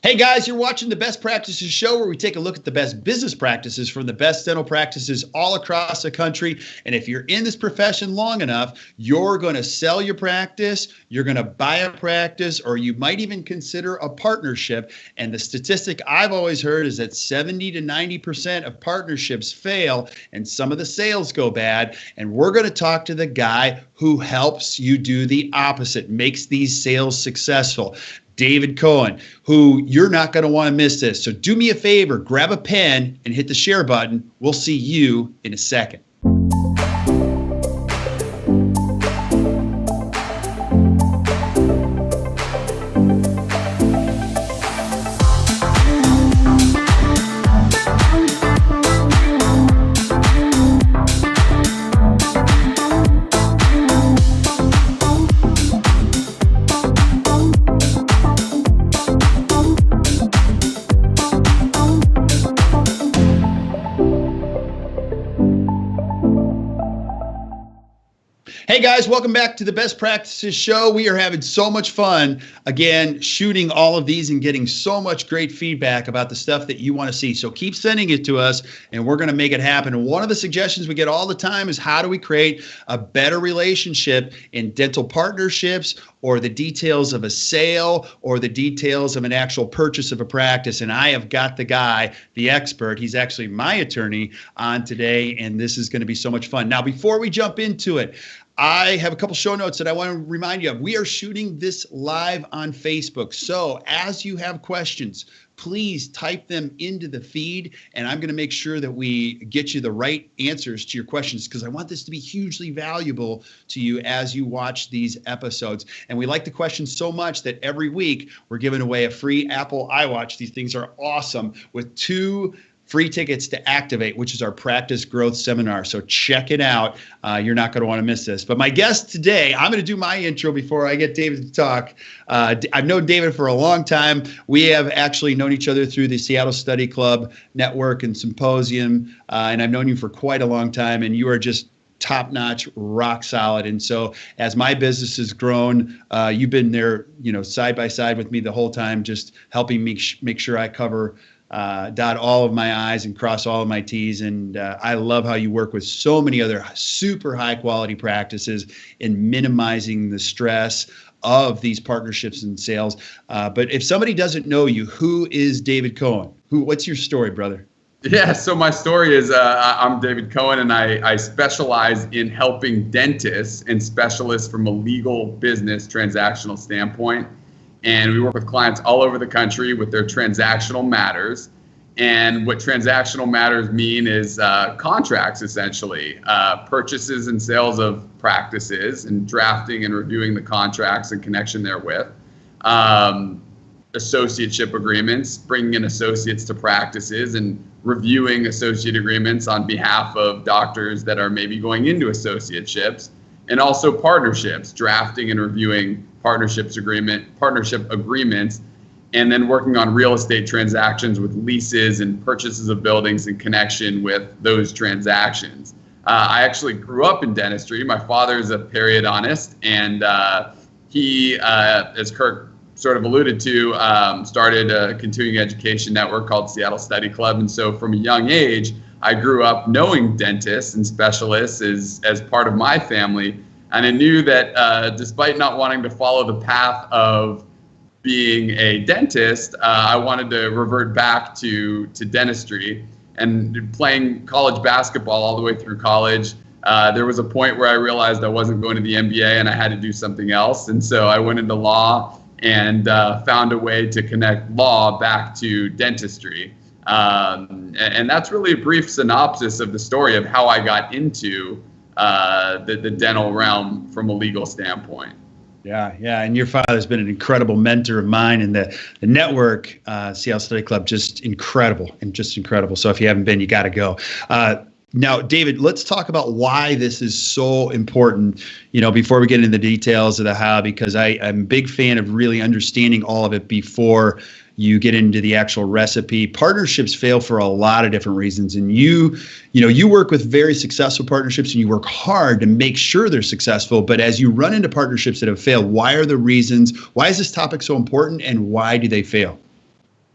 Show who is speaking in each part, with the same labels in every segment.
Speaker 1: Hey guys, you're watching the Best Practices Show, where we take a look at the best business practices from the best dental practices all across the country. And if you're in this profession long enough, you're going to sell your practice, you're going to buy a practice, or you might even consider a partnership. And the statistic I've always heard is that 70 to 90% of partnerships fail and some of the sales go bad. And we're going to talk to the guy who helps you do the opposite, makes these sales successful. David Cohen, who you're not going to want to miss this. So do me a favor, grab a pen and hit the share button. We'll see you in a second. Hey guys, welcome back to the Best Practices Show. We are having so much fun, again, shooting all of these and getting so much great feedback about the stuff that you want to see. So keep sending it to us and we're going to make it happen. And one of the suggestions we get all the time is, how do we create a better relationship in dental partnerships, or the details of a sale, or the details of an actual purchase of a practice? And I have got the guy, the expert, he's actually my attorney, on today, and this is going to be so much fun. Now, before we jump into it, I have a couple show notes that I want to remind you of. We are shooting this live on Facebook. So as you have questions, please type them into the feed, and I'm going to make sure that we get you the right answers to your questions, because I want this to be hugely valuable to you as you watch these episodes. And we like the questions so much that every week we're giving away a free Apple iWatch. These things are awesome, with 2 free tickets to Activate, which is our practice growth seminar. So check it out. You're not going to want to miss this. But my guest today, I'm going to do my intro before I get David to talk. I've known David for a long time. We have actually known each other through the Seattle Study Club Network and Symposium, and I've known you for quite a long time, and you are just top-notch, rock solid. And so as my business has grown, you've been there, side by side with me the whole time, just helping me make sure I cover dot all of my I's and cross all of my T's. And I love how you work with so many other super high quality practices in minimizing the stress of these partnerships and sales. But if somebody doesn't know you, who is David Cohen? What's your story, brother?
Speaker 2: Yeah, so my story is I'm David Cohen, and I specialize in helping dentists and specialists from a legal business transactional standpoint. And we work with clients all over the country with their transactional matters. And what transactional matters mean is contracts, essentially, purchases and sales of practices, and drafting and reviewing the contracts in connection therewith, associateship agreements, bringing in associates to practices and reviewing associate agreements on behalf of doctors that are maybe going into associateships, and also partnerships, drafting and reviewing partnership agreements, and then working on real estate transactions with leases and purchases of buildings in connection with those transactions. I actually grew up in dentistry. My father is a periodontist, and he, as Kirk sort of alluded to, started a continuing education network called Seattle Study Club. And so from a young age, I grew up knowing dentists and specialists as part of my family. And I knew that despite not wanting to follow the path of being a dentist, I wanted to revert back to dentistry. And playing college basketball all the way through college, there was a point where I realized I wasn't going to the NBA and I had to do something else. And so I went into law and found a way to connect law back to dentistry. And that's really a brief synopsis of the story of how I got into the dental realm from a legal standpoint.
Speaker 1: Yeah. And your father's been an incredible mentor of mine, and the network, Seattle Study Club, just incredible. So if you haven't been, you got to go. Now, David, let's talk about why this is so important, before we get into the details of the how, because I'm a big fan of really understanding all of it before you get into the actual recipe. Partnerships fail for a lot of different reasons. And you work with very successful partnerships and you work hard to make sure they're successful. But as you run into partnerships that have failed, why are the reasons? Why is this topic so important and why do they fail?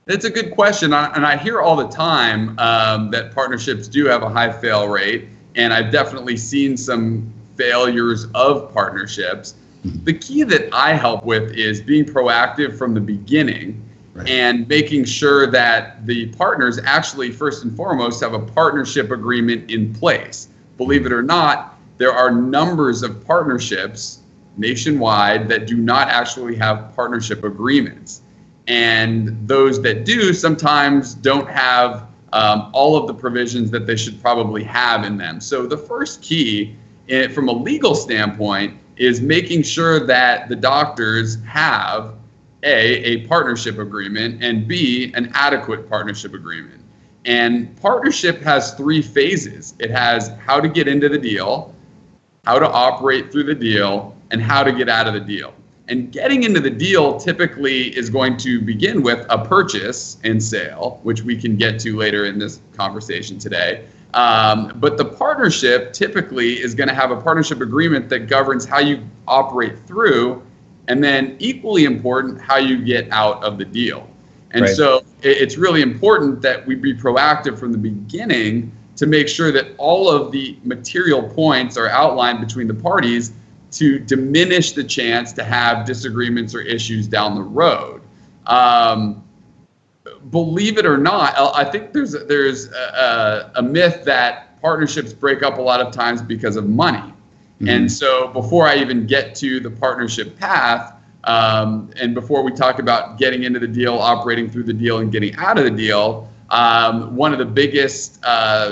Speaker 2: It's a good question, and I hear all the time that partnerships do have a high fail rate, and I've definitely seen some failures of partnerships. The key that I help with is being proactive from the beginning, right, and making sure that the partners actually, first and foremost, have a partnership agreement in place. Believe it or not, there are numbers of partnerships nationwide that do not actually have partnership agreements. And those that do sometimes don't have all of the provisions that they should probably have in them. So the first key from a legal standpoint is making sure that the doctors have a partnership agreement, and B, an adequate partnership agreement. And partnership has 3 phases. It has how to get into the deal, how to operate through the deal, and how to get out of the deal. And getting into the deal typically is going to begin with a purchase and sale, which we can get to later in this conversation today. But the partnership typically is going to have a partnership agreement that governs how you operate through, and then equally important, how you get out of the deal. And right, so it's really important that we be proactive from the beginning to make sure that all of the material points are outlined between the parties to diminish the chance to have disagreements or issues down the road. Believe it or not, I think there's a myth that partnerships break up a lot of times because of money. Mm-hmm. And so before I even get to the partnership path, and before we talk about getting into the deal, operating through the deal, and getting out of the deal, one of the biggest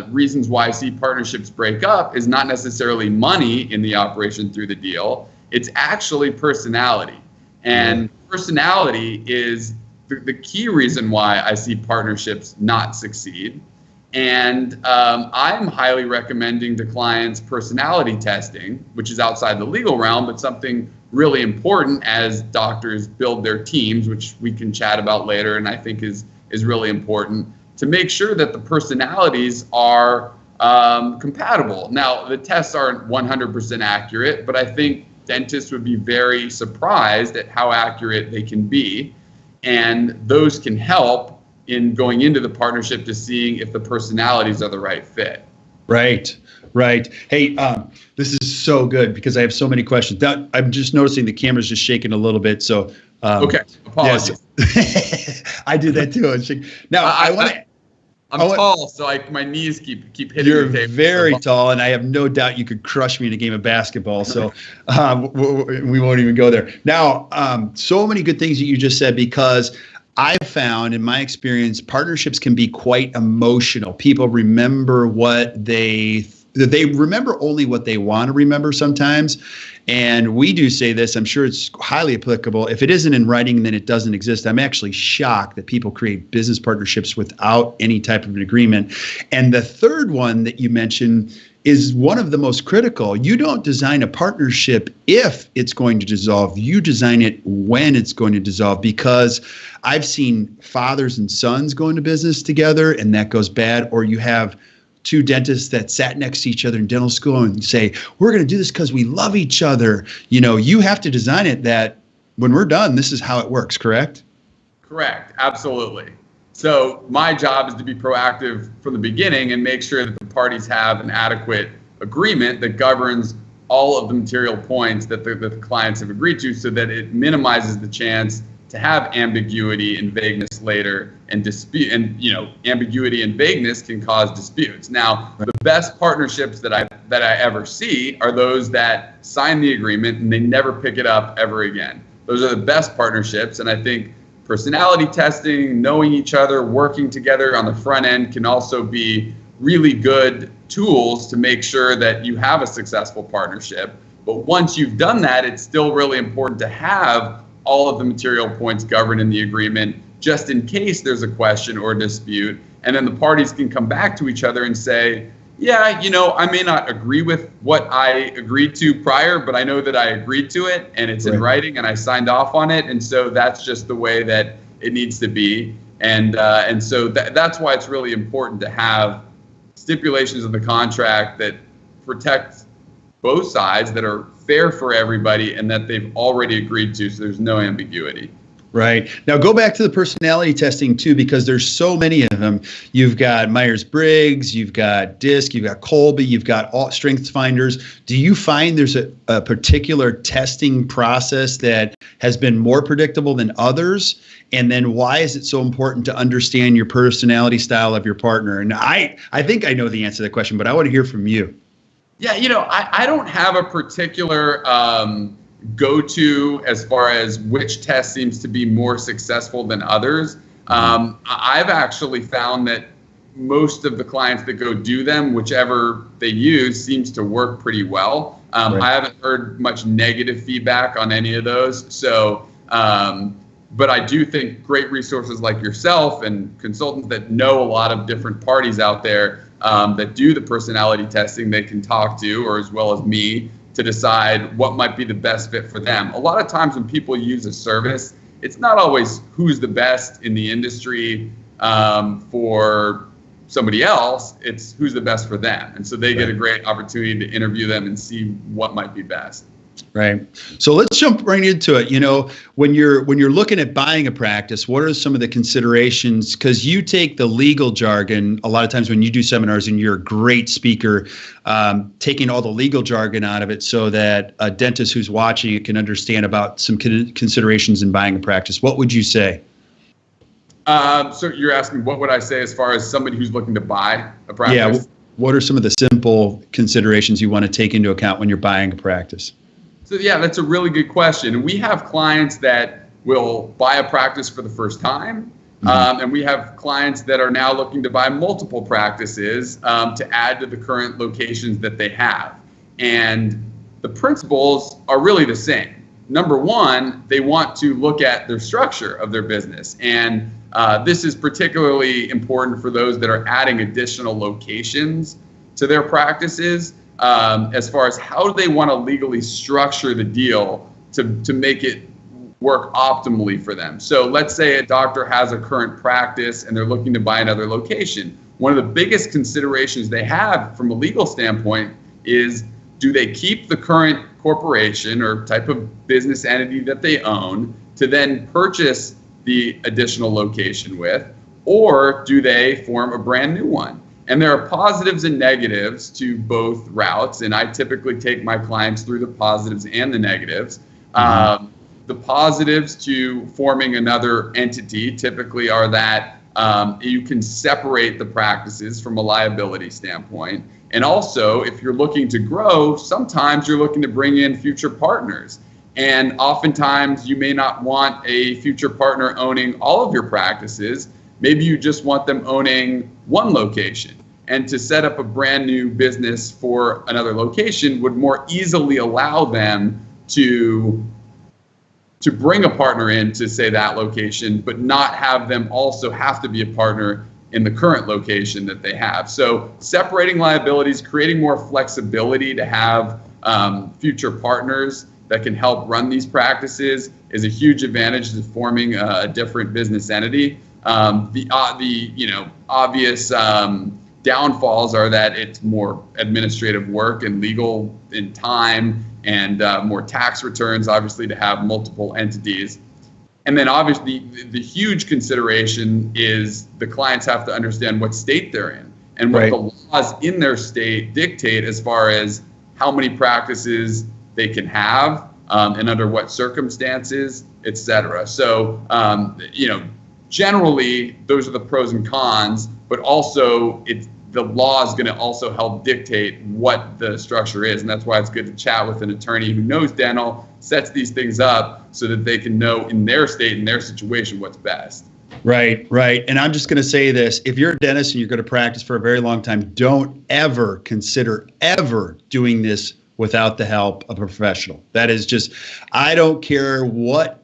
Speaker 2: reasons why I see partnerships break up is not necessarily money in the operation through the deal. It's actually personality. And personality is the key reason why I see partnerships not succeed. And I'm highly recommending to clients personality testing, which is outside the legal realm, but something really important as doctors build their teams, which we can chat about later, and I think is really important, to make sure that the personalities are compatible. Now, the tests aren't 100% accurate, but I think dentists would be very surprised at how accurate they can be. And those can help in going into the partnership to seeing if the personalities are the right fit.
Speaker 1: Right, right. Hey, this is so good because I have so many questions. Now, I'm just noticing the camera's just shaking a little bit. So,
Speaker 2: okay, apologies.
Speaker 1: Yes. I do that too. Now,
Speaker 2: I'm tall, so my knees keep hitting
Speaker 1: You're
Speaker 2: the table.
Speaker 1: Very tall, and I have no doubt you could crush me in a game of basketball. So we won't even go there. Now, so many good things that you just said, because I've found in my experience, partnerships can be quite emotional. People remember what they remember only what they want to remember sometimes. And we do say this, I'm sure it's highly applicable. If it isn't in writing, then it doesn't exist. I'm actually shocked that people create business partnerships without any type of an agreement. And the third one that you mentioned is one of the most critical. You don't design a partnership if it's going to dissolve. You design it when it's going to dissolve, because I've seen fathers and sons go into business together and that goes bad, or you have 2 dentists that sat next to each other in dental school and say, we're going to do this because we love each other. You know, you have to design it that when we're done, this is how it works, correct?
Speaker 2: Correct. Absolutely. So my job is to be proactive from the beginning and make sure that the parties have an adequate agreement that governs all of the material points that the clients have agreed to, so that it minimizes the chance to have ambiguity and vagueness later and dispute. And ambiguity and vagueness can cause disputes. Now, the best partnerships that I ever see are those that sign the agreement and they never pick it up ever again. Those are the best partnerships. And I think personality testing, knowing each other, working together on the front end can also be really good tools to make sure that you have a successful partnership. But once you've done that, it's still really important to have all of the material points governed in the agreement, just in case there's a question or a dispute. And then the parties can come back to each other and say, yeah, I may not agree with what I agreed to prior, but I know that I agreed to it and it's in writing and I signed off on it. And so that's just the way that it needs to be. And so that's why it's really important to have stipulations of the contract that protect both sides, that are fair for everybody, and that they've already agreed to, so there's no ambiguity.
Speaker 1: Right. Now go back to the personality testing too, because there's so many of them. You've got Myers-Briggs, you've got DISC, you've got Colby, you've got all Strengths Finders. Do you find there's a particular testing process that has been more predictable than others? And then why is it so important to understand your personality style of your partner? And I think I know the answer to that question, but I want to hear from you.
Speaker 2: Yeah, I don't have a particular go-to as far as which test seems to be more successful than others. I've actually found that most of the clients that go do them, whichever they use, seems to work pretty well.
Speaker 1: Right.
Speaker 2: I haven't heard much negative feedback on any of those. So, but I do think great resources like yourself and consultants that know a lot of different parties out there that do the personality testing they can talk to, or as well as me, to decide what might be the best fit for them. A lot of times when people use a service, it's not always who's the best in the industry for somebody else, it's who's the best for them. And so they get a great opportunity to interview them and see what might be best.
Speaker 1: Right. So let's jump right into it. When you're looking at buying a practice, what are some of the considerations? Because you take the legal jargon a lot of times when you do seminars, and you're a great speaker, taking all the legal jargon out of it so that a dentist who's watching it can understand about some considerations in buying a practice. What would you say?
Speaker 2: So you're asking what would I say as far as somebody who's looking to buy a practice?
Speaker 1: Yeah. What are some of the simple considerations you want to take into account when you're buying a practice?
Speaker 2: So yeah, that's a really good question. We have clients that will buy a practice for the first time, and we have clients that are now looking to buy multiple practices to add to the current locations that they have. And the principles are really the same. Number one, they want to look at their structure of their business. And this is particularly important for those that are adding additional locations to their practices. As far as how do they want to legally structure the deal to make it work optimally for them. So let's say a doctor has a current practice and they're looking to buy another location. One of the biggest considerations they have from a legal standpoint is, do they keep the current corporation or type of business entity that they own to then purchase the additional location with, or do they form a brand new one? And there are positives and negatives to both routes, and I typically take my clients through the positives and the negatives. The positives to forming another entity typically are that you can separate the practices from a liability standpoint. And also, if you're looking to grow, sometimes you're looking to bring in future partners. And oftentimes, you may not want a future partner owning all of your practices. Maybe you just want them owning one location. And to set up a brand new business for another location would more easily allow them to bring a partner in to, say, that location, but not have them also have to be a partner in the current location that they have. So separating liabilities, creating more flexibility to have future partners that can help run these practices is a huge advantage to forming a different business entity. The obvious downfalls are that it's more administrative work and legal in time, and more tax returns, obviously, to have multiple entities. And then obviously the huge consideration is the clients have to understand what state they're in and what the laws in their state dictate as far as how many practices they can have and under what circumstances, et cetera. So, generally those are the pros and cons, but also the law is going to also help dictate what the structure is. And that's why it's good to chat with an attorney who knows dental, sets these things up so that they can know in their state, in their situation, what's best.
Speaker 1: Right. And I'm just going to say this. If you're a dentist and you're going to practice for a very long time, don't ever consider ever doing this without the help of a professional. That is just, I don't care what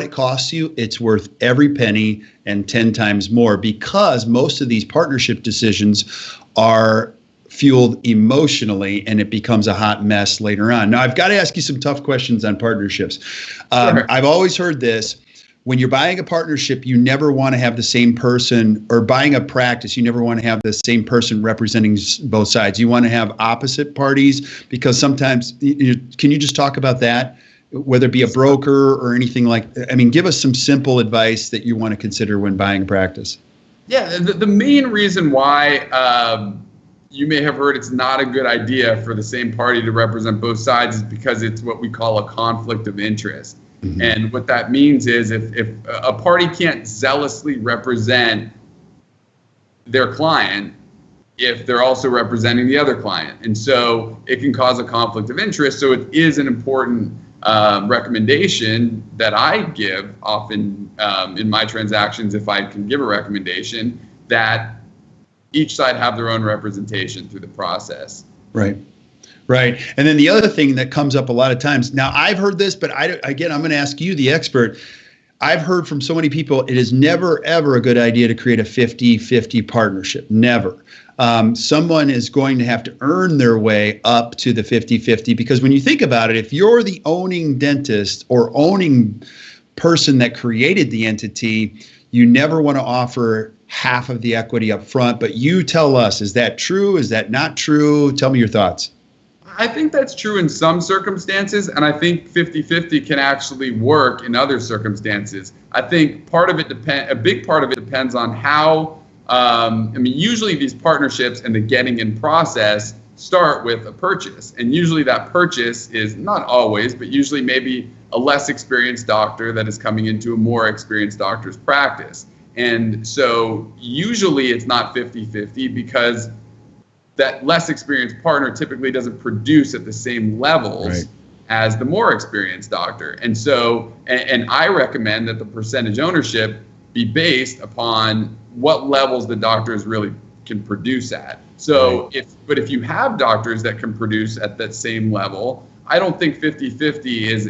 Speaker 1: it costs you. It's worth every penny and 10 times more, because most of these partnership decisions are fueled emotionally, and it becomes a hot mess later on. Now, I've got to ask you some tough questions on partnerships.
Speaker 2: Sure.
Speaker 1: I've always heard this. When you're buying a partnership, you never want to have the same person, or buying a practice, you never want to have the same person representing both sides. You want to have opposite parties, because sometimes, can you just talk about that? whether it be a broker or anything like that? I mean, give us some simple advice that you want to consider when buying a practice.
Speaker 2: Yeah, the main reason why you may have heard it's not a good idea for the same party to represent both sides is because it's what we call a conflict of interest. Mm-hmm. And what that means is if a party can't zealously represent their client, if they're also representing the other client. And so it can cause a conflict of interest. So it is an important recommendation that I give often in my transactions, if I can give a recommendation, that each side have their own representation through the process.
Speaker 1: Right. Right. And then the other thing that comes up a lot of times, now I've heard this, but again, I'm going to ask you, the expert. I've heard from so many people, it is never, ever a good idea to create a 50-50 partnership. Never. Someone is going to have to earn their way up to the 50-50, because when you think about it, if you're the owning dentist or owning person that created the entity, you never want to offer half of the equity up front. But you tell us, is that true? Is that not true? Tell me your thoughts.
Speaker 2: I think that's true in some circumstances, and I think 50-50 can actually work in other circumstances. I think a big part of it depends on how, usually these partnerships and the getting in process start with a purchase. And usually that purchase is not always, but usually maybe a less experienced doctor that is coming into a more experienced doctor's practice. And so usually it's not 50-50 because that less experienced partner typically doesn't produce at the same levels as the more experienced doctor. And so, and I recommend that the percentage ownership be based upon what levels the doctors really can produce at. So if you have doctors that can produce at that same level, I don't think 50-50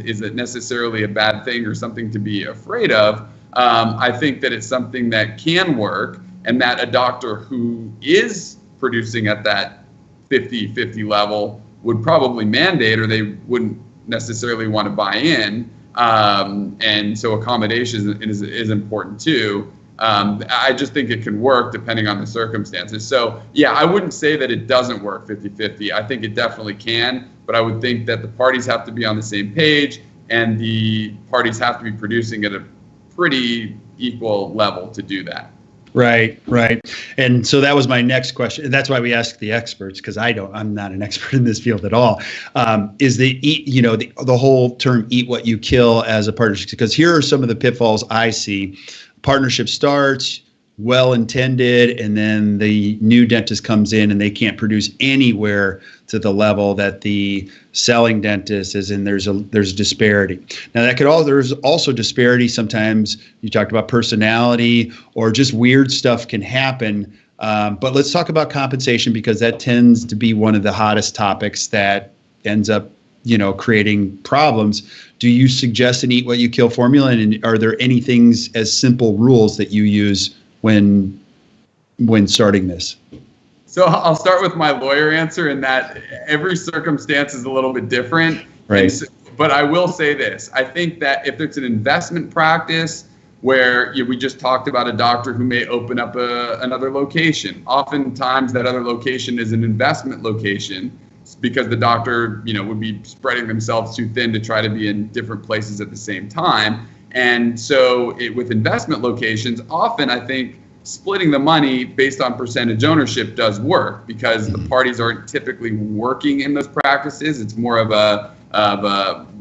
Speaker 2: is necessarily a bad thing or something to be afraid of. I think that it's something that can work, and that a doctor who is producing at that 50-50 level would probably mandate, or they wouldn't necessarily want to buy in. And so accommodation is important too. I just think it can work depending on the circumstances. So yeah, I wouldn't say that it doesn't work 50-50. I think it definitely can, but I would think that the parties have to be on the same page, and the parties have to be producing at a pretty equal level to do that.
Speaker 1: Right. And so that was my next question. That's why we ask the experts, because I'm not an expert in this field at all. Is the whole term "eat what you kill" as a partnership? Because here are some of the pitfalls I see. Partnership starts well intended, and then the new dentist comes in and they can't produce anywhere to the level that the selling dentist is, and there's disparity. Now there's also disparity. Sometimes you talked about personality, or just weird stuff can happen. But let's talk about compensation, because that tends to be one of the hottest topics that ends up, creating problems. Do you suggest an eat what you kill formula? And are there any things as simple rules that you use when starting this?
Speaker 2: So I'll start with my lawyer answer, in that every circumstance is a little bit different.
Speaker 1: Right.
Speaker 2: But I will say this. I think that if it's an investment practice where we just talked about a doctor who may open up another location, oftentimes that other location is an investment location, because the doctor, would be spreading themselves too thin to try to be in different places at the same time. And so with investment locations, often I think splitting the money based on percentage ownership does work, because the parties aren't typically working in those practices. It's more of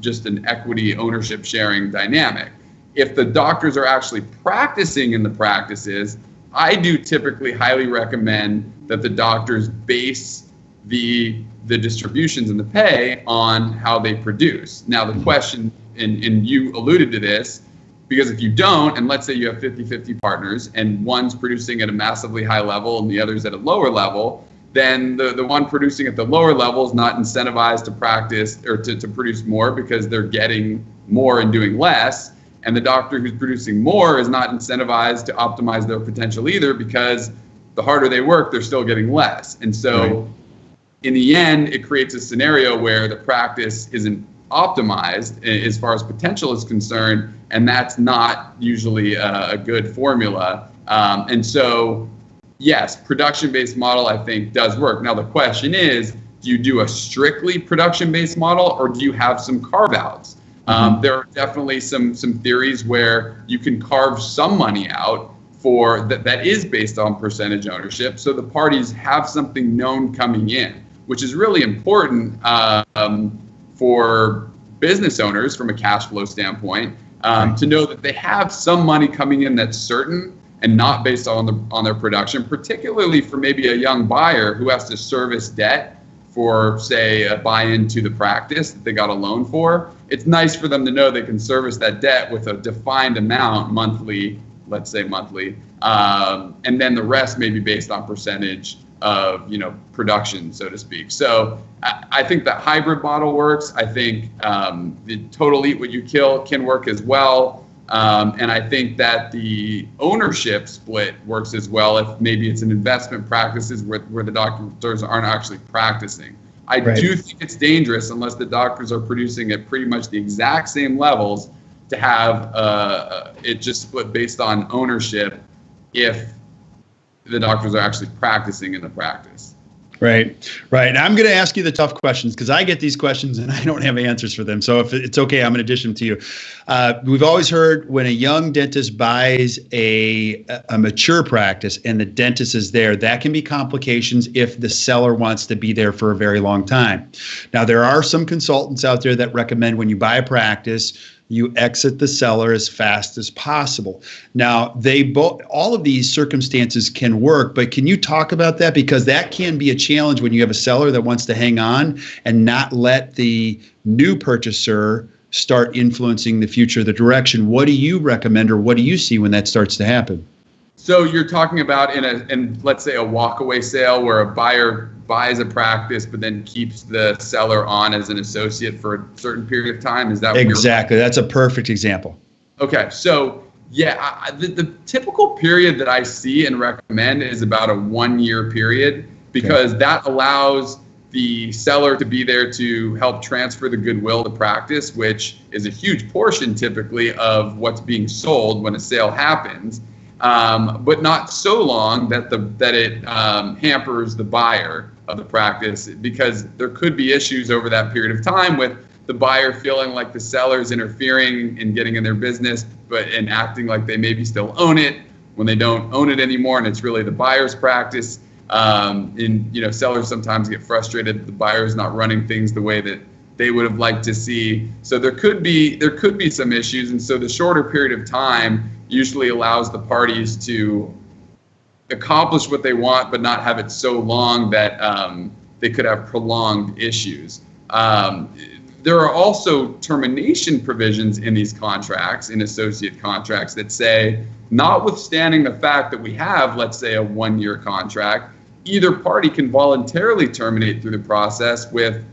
Speaker 2: just an equity ownership sharing dynamic. If the doctors are actually practicing in the practices, I do typically highly recommend that the doctors base the distributions and the pay on how they produce. Now the question, and you alluded to this, because if you don't, and let's say you have 50-50 partners and one's producing at a massively high level and the other's at a lower level, then the one producing at the lower level is not incentivized to practice or to produce more, because they're getting more and doing less. And the doctor who's producing more is not incentivized to optimize their potential either, because the harder they work, they're still getting less. And so in the end, it creates a scenario where the practice isn't optimized as far as potential is concerned, and that's not usually a good formula. And so, yes, production-based model I think does work. Now the question is, do you do a strictly production-based model, or do you have some carve-outs? There are definitely some theories where you can carve some money out for that is based on percentage ownership, so the parties have something known coming in, which is really important for business owners from a cash flow standpoint, to know that they have some money coming in that's certain and not based on their production, particularly for maybe a young buyer who has to service debt for, say, a buy-in to the practice that they got a loan for. It's nice for them to know they can service that debt with a defined amount monthly, let's say monthly, and then the rest may be based on percentage of production, so to speak. So I think that hybrid model works. I think the total eat what you kill can work as well. And I think that the ownership split works as well if maybe it's an investment practices where the doctors aren't actually practicing. I do think it's dangerous unless the doctors are producing at pretty much the exact same levels to have it just split based on ownership if the doctors are actually practicing in the practice.
Speaker 1: Right. And I'm going to ask you the tough questions because I get these questions and I don't have answers for them. So if it's okay, I'm going to dish them to you. We've always heard when a young dentist buys a mature practice and the dentist is there, that can be complications if the seller wants to be there for a very long time. Now, there are some consultants out there that recommend when you buy a practice, you exit the seller as fast as possible. Now, all of these circumstances can work, but can you talk about that? Because that can be a challenge when you have a seller that wants to hang on and not let the new purchaser start influencing the future, the direction. What do you recommend or what do you see when that starts to happen?
Speaker 2: So you're talking about in let's say a walkaway sale where a buyer buys a practice but then keeps the seller on as an associate for a certain period of time. Is that
Speaker 1: exactly? That's a perfect example.
Speaker 2: Okay, so yeah, the typical period that I see and recommend is about a 1-year period because that allows the seller to be there to help transfer the goodwill to practice, which is a huge portion typically of what's being sold when a sale happens. But not so long that it hampers the buyer of the practice, because there could be issues over that period of time with the buyer feeling like the seller is interfering and getting in their business, and acting like they maybe still own it when they don't own it anymore, and it's really the buyer's practice. And sellers sometimes get frustrated that the buyer's not running things the way that they would have liked to see. So there could be some issues, and so the shorter period of time usually allows the parties to accomplish what they want, but not have it so long that they could have prolonged issues. There are also termination provisions in these contracts, in associate contracts, that say, notwithstanding the fact that we have, let's say, a 1-year contract, either party can voluntarily terminate through the process with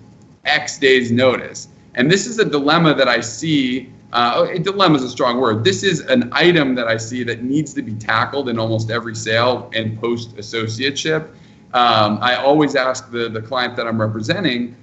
Speaker 2: X days notice. And this is a dilemma that I see. A dilemma is a strong word. This is an item that I see that needs to be tackled in almost every sale and post-associateship. I always ask the client that I'm representing,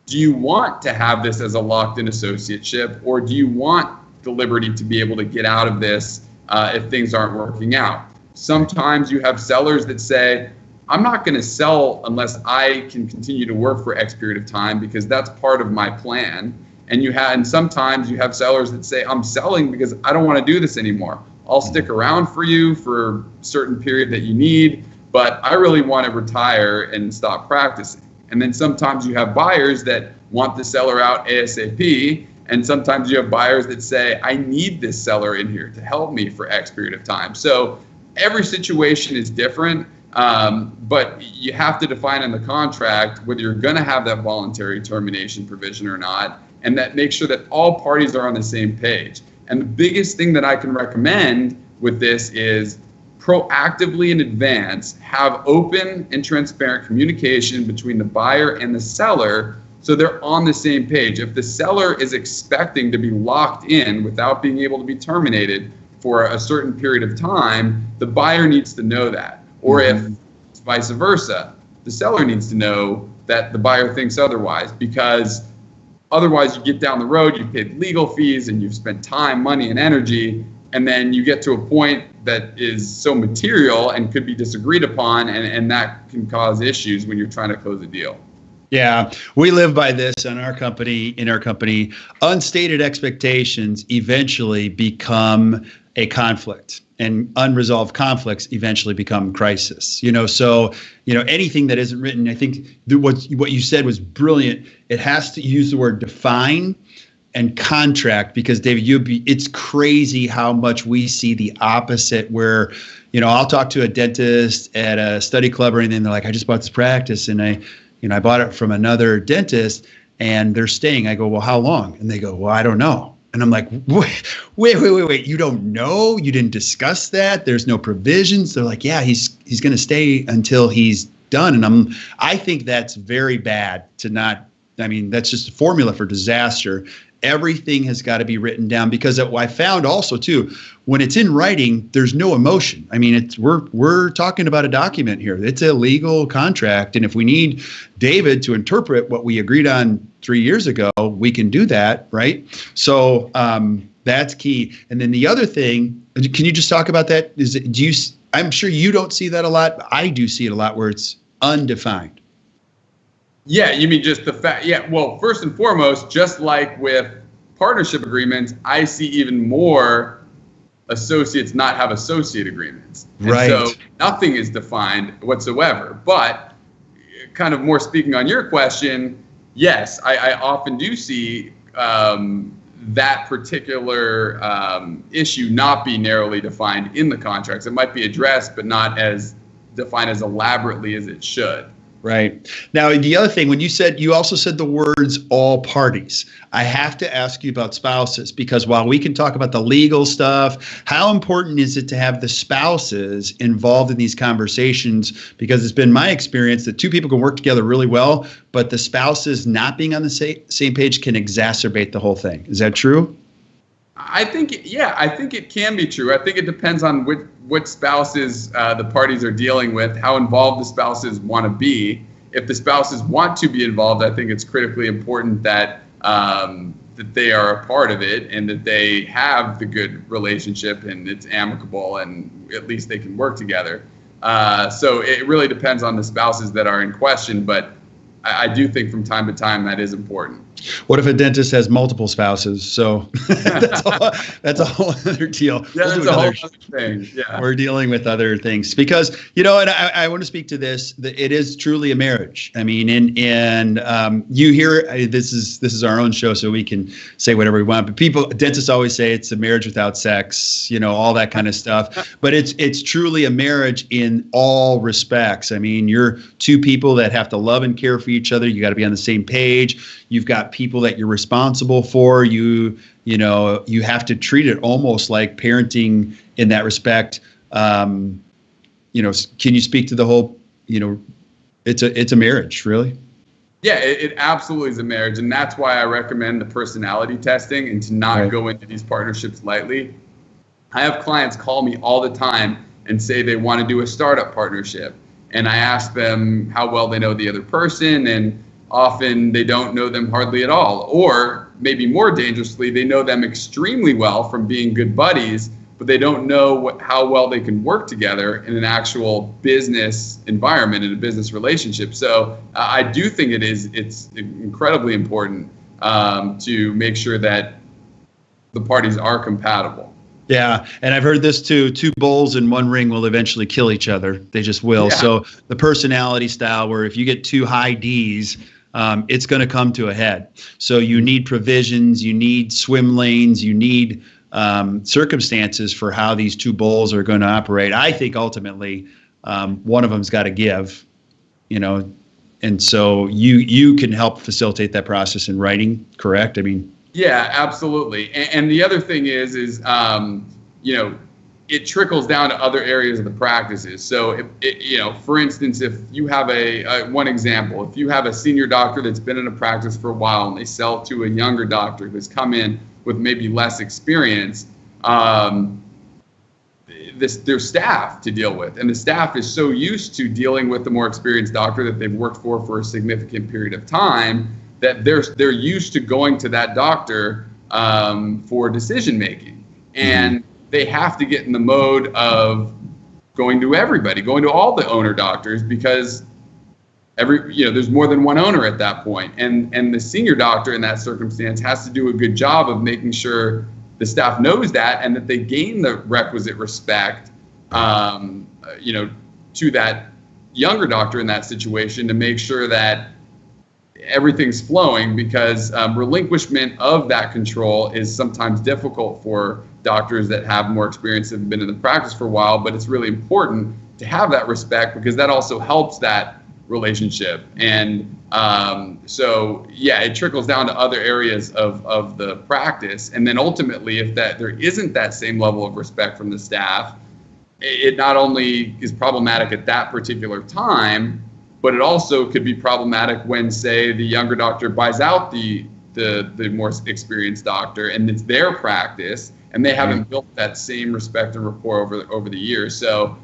Speaker 2: do you want to have this as a locked-in associateship, or do you want the liberty to be able to get out of this if things aren't working out? Sometimes you have sellers that say, I'm not going to sell unless I can continue to work for X period of time because that's part of my plan. And sometimes you have sellers that say, I'm selling because I don't want to do this anymore. I'll stick around for you for a certain period that you need, but I really want to retire and stop practicing. And then sometimes you have buyers that want the seller out ASAP. And sometimes you have buyers that say, I need this seller in here to help me for X period of time. So every situation is different, but you have to define in the contract whether you're going to have that voluntary termination provision or not, and that make sure that all parties are on the same page. And the biggest thing that I can recommend with this is proactively in advance, have open and transparent communication between the buyer and the seller so they're on the same page. If the seller is expecting to be locked in without being able to be terminated for a certain period of time, the buyer needs to know that. Or if it's vice versa, the seller needs to know that the buyer thinks otherwise, because otherwise you get down the road, you've paid legal fees and you've spent time, money, and energy, and then you get to a point that is so material and could be disagreed upon, and that can cause issues when you're trying to close a deal.
Speaker 1: Yeah, we live by this in our company. Unstated expectations eventually become a conflict, and unresolved conflicts eventually become crisis. So anything that isn't written, I think what you said was brilliant. It has to use the word define and contract, because David, it's crazy how much we see the opposite, where I'll talk to a dentist at a study club or anything. They're like, I just bought this practice, and I bought it from another dentist, and they're staying. I go, well, how long? And they go, well, I don't know. And I'm like, wait. You don't know? You didn't discuss that? There's no provisions? They're like, yeah, he's going to stay until he's done. And I think that's very bad to not. That's just a formula for disaster. Everything has got to be written down, because I found also too, when it's in writing, there's no emotion. We're talking about a document here. It's a legal contract. And if we need David to interpret what we agreed on 3 years ago, we can do that. Right. So that's key. And then the other thing, can you just talk about that? I'm sure you don't see that a lot, but I do see it a lot, where it's undefined.
Speaker 2: Yeah, you mean just the fact? Yeah, well, first and foremost, just like with partnership agreements, I see even more associates not have associate agreements. And
Speaker 1: right.
Speaker 2: So nothing is defined whatsoever. But kind of more speaking on your question, yes, I often do see that particular issue not be narrowly defined in the contracts. It might be addressed, but not as defined as elaborately as it should.
Speaker 1: Right. Now, the other thing, when you also said the words all parties, I have to ask you about spouses, because while we can talk about the legal stuff, how important is it to have the spouses involved in these conversations? Because it's been my experience that two people can work together really well, but the spouses not being on the same page can exacerbate the whole thing. Is that true?
Speaker 2: I think it can be true. I think it depends on which spouses the parties are dealing with, how involved the spouses want to be. If the spouses want to be involved, I think it's critically important that that they are a part of it, and that they have the good relationship and it's amicable, and at least they can work together. So it really depends on the spouses that are in question, but I do think from time to time that is important.
Speaker 1: What if a dentist has multiple spouses? So that's a whole other deal.
Speaker 2: Yeah, that's a whole other thing. Yeah.
Speaker 1: We're dealing with other things, because, and I want to speak to this, that it is truly a marriage. You hear, this is our own show, so we can say whatever we want, but dentists always say it's a marriage without sex, all that kind of stuff. But it's truly a marriage in all respects. You're two people that have to love and care for each other. You got to be on the same page. You've got people that you're responsible for. You have to treat it almost like parenting in that respect. Can you speak to the whole, it's a marriage, really?
Speaker 2: Yeah, it absolutely is a marriage. And that's why I recommend the personality testing, and to not go into these partnerships lightly. I have clients call me all the time and say they want to do a startup partnership. And I ask them how well they know the other person, and often they don't know them hardly at all. Or maybe more dangerously, they know them extremely well from being good buddies, but they don't know how well they can work together in an actual business environment, in a business relationship. So I do think it's incredibly important to make sure that the parties are compatible.
Speaker 1: Yeah, and I've heard this too. Two bulls in one ring will eventually kill each other. They just will. Yeah. So the personality style, where if you get two high Ds, it's going to come to a head. So you need provisions, you need swim lanes, you need circumstances for how these two bulls are going to operate. I think ultimately one of them's got to give, and so you can help facilitate that process in writing, correct?
Speaker 2: Yeah, absolutely. And the other thing is it trickles down to other areas of the practices. So, for instance, if you have one example, if you have a senior doctor that's been in a practice for a while and they sell to a younger doctor who's come in with maybe less experience, there's staff to deal with. And the staff is so used to dealing with the more experienced doctor that they've worked for a significant period of time, that they're used to going to that doctor for decision making, and they have to get in the mode of going to everybody, going to all the owner doctors, because there's more than one owner at that point, and the senior doctor in that circumstance has to do a good job of making sure the staff knows that and that they gain the requisite respect, to that younger doctor in that situation to make sure that everything's flowing, because relinquishment of that control is sometimes difficult for doctors that have more experience and have been in the practice for a while, but it's really important to have that respect because that also helps that relationship. And it trickles down to other areas of the practice. And then ultimately, if there isn't that same level of respect from the staff, it not only is problematic at that particular time, but it also could be problematic when, say, the younger doctor buys out the more experienced doctor and it's their practice and they haven't built that same respect and rapport over the years. So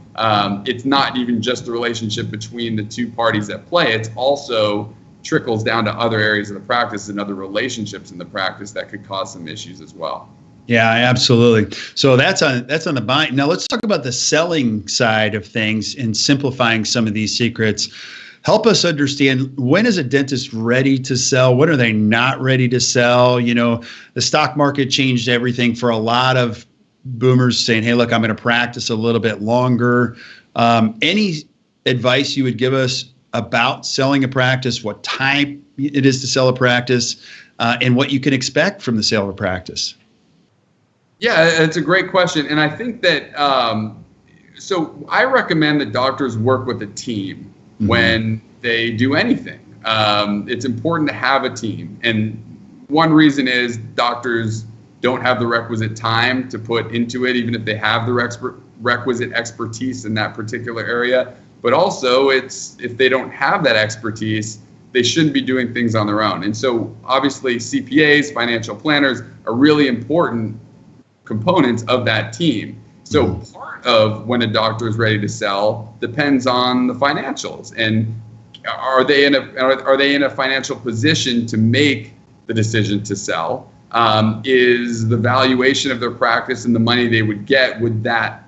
Speaker 2: it's not even just the relationship between the two parties at play. It's also trickles down to other areas of the practice and other relationships in the practice that could cause some issues as well.
Speaker 1: Yeah, absolutely. So that's on the buying. Now let's talk about the selling side of things and simplifying some of these secrets. Help us understand, when is a dentist ready to sell? When are they not ready to sell? The stock market changed everything for a lot of boomers saying, hey, look, I'm going to practice a little bit longer. Any advice you would give us about selling a practice, what type it is to sell a practice, and what you can expect from the sale of a practice?
Speaker 2: Yeah, it's a great question. And I think that, so I recommend that doctors work with a team when they do anything. It's important to have a team. And one reason is doctors don't have the requisite time to put into it, even if they have the requisite expertise in that particular area. But also, if they don't have that expertise, they shouldn't be doing things on their own. And so obviously CPAs, financial planners are really important components of that team. So part of when a doctor is ready to sell depends on the financials, and are they in a financial position to make the decision to sell? Is the valuation of their practice and the money they would get, would that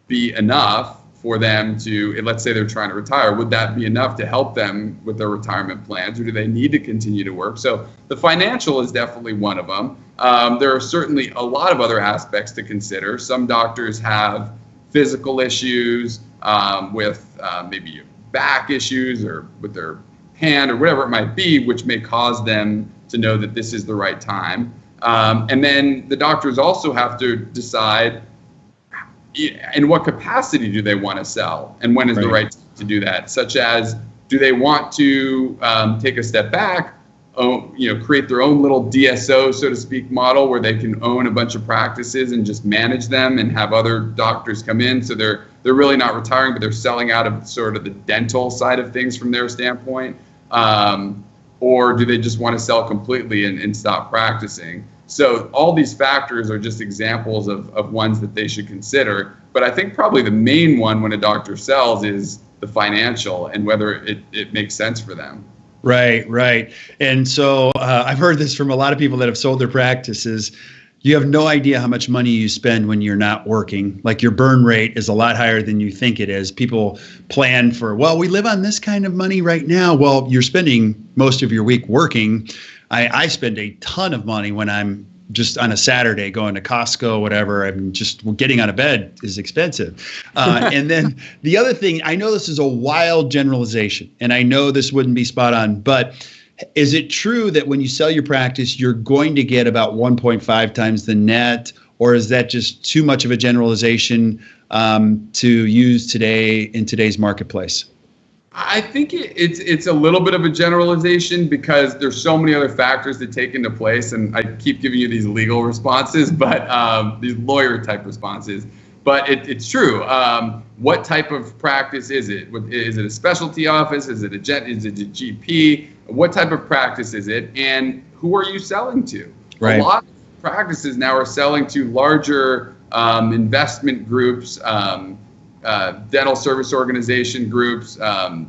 Speaker 2: be enough for them to, let's say they're trying to retire, would that be enough to help them with their retirement plans, or do they need to continue to work? So the financial is definitely one of them. There are certainly a lot of other aspects to consider. Some doctors have physical issues with maybe back issues or with their hand or whatever it might be, which may cause them to know that this is the right time. And then the doctors also have to decide in what capacity do they want to sell and when is the right time to do that, such as, do they want to take a step back, create their own little DSO, so to speak, model where they can own a bunch of practices and just manage them and have other doctors come in. So they're really not retiring, but they're selling out of sort of the dental side of things from their standpoint. Or do they just want to sell completely and stop practicing? So all these factors are just examples of ones that they should consider. But I think probably the main one when a doctor sells is the financial and whether it makes sense for them.
Speaker 1: Right. And so I've heard this from a lot of people that have sold their practices. You have no idea how much money you spend when you're not working. Like, your burn rate is a lot higher than you think it is. People plan for, well, we live on this kind of money right now. Well, you're spending most of your week working. I spend a ton of money when I'm just on a Saturday going to Costco, whatever. I'm just getting out of bed is expensive. And then the other thing, I know this is a wild generalization, and I know this wouldn't be spot on, but is it true that when you sell your practice, you're going to get about 1.5 times the net, or is that just too much of a generalization to use today in today's marketplace?
Speaker 2: I think it's a little bit of a generalization because there's so many other factors that take into place, and I keep giving you these legal responses, but these lawyer type responses. But it's true. What type of practice is it? Is it a specialty office? Is it a GP? What type of practice is it? And who are you selling to?
Speaker 1: Right.
Speaker 2: A lot of practices now are selling to larger investment groups, dental service organization groups,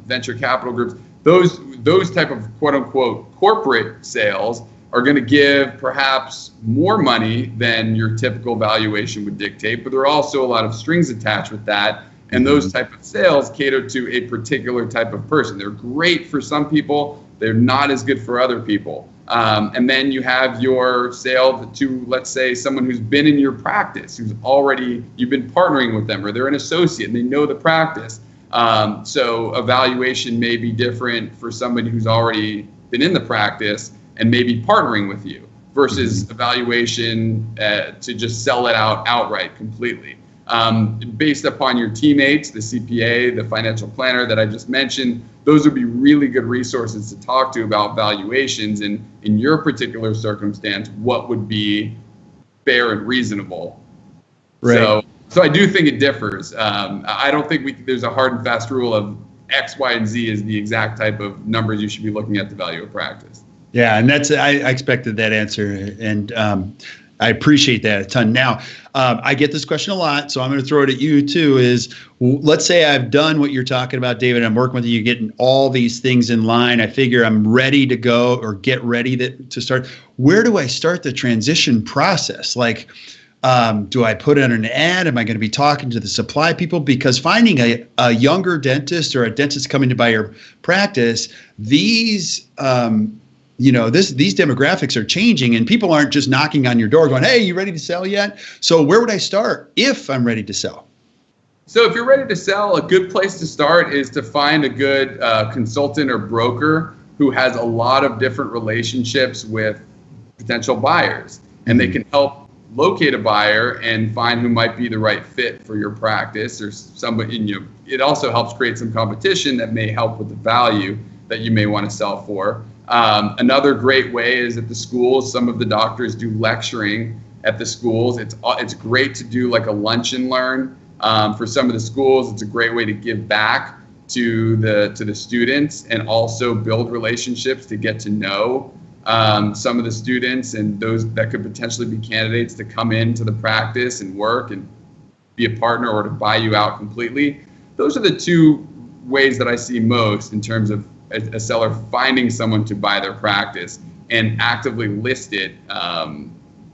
Speaker 2: venture capital groups. Those type of quote unquote corporate sales are going to give perhaps more money than your typical valuation would dictate, but there are also a lot of strings attached with that. And those type of sales cater to a particular type of person. They're great for some people. They're not as good for other people. And then you have your sale to, let's say, someone who's been in your practice, you've been partnering with them, or they're an associate and they know the practice. So evaluation may be different for somebody who's already been in the practice and maybe partnering with you versus evaluation to just sell it outright completely. Based upon your teammates, the CPA, the financial planner that I just mentioned, those would be really good resources to talk to about valuations and in your particular circumstance, what would be fair and reasonable.
Speaker 1: Right.
Speaker 2: So I do think it differs. I don't think there's a hard and fast rule of X, Y, and Z is the exact type of numbers you should be looking at to value a practice.
Speaker 1: Yeah, and I expected that answer, and I appreciate that a ton. Now, I get this question a lot, so I'm going to throw it at you too, is let's say I've done what you're talking about, David. I'm working with you, getting all these things in line. I figure I'm ready to go or get ready to start. Where do I start the transition process? Like, do I put in an ad? Am I going to be talking to the supply people? Because finding a younger dentist or a dentist coming to buy your practice, these demographics are changing, and people aren't just knocking on your door going, "Hey, you ready to sell yet?" So where would I start if I'm ready to sell?
Speaker 2: So if you're ready to sell, a good place to start is to find a good consultant or broker who has a lot of different relationships with potential buyers, and they can help locate a buyer and find who might be the right fit for your practice or somebody. It also helps create some competition that may help with the value that you may want to sell for. Another great way is at the schools. Some of the doctors do lecturing at the schools. It's great to do like a lunch and learn. For some of the schools, it's a great way to give back to the students and also build relationships to get to know some of the students and those that could potentially be candidates to come into the practice and work and be a partner or to buy you out completely. Those are the two ways that I see most in terms of a seller finding someone to buy their practice and actively list it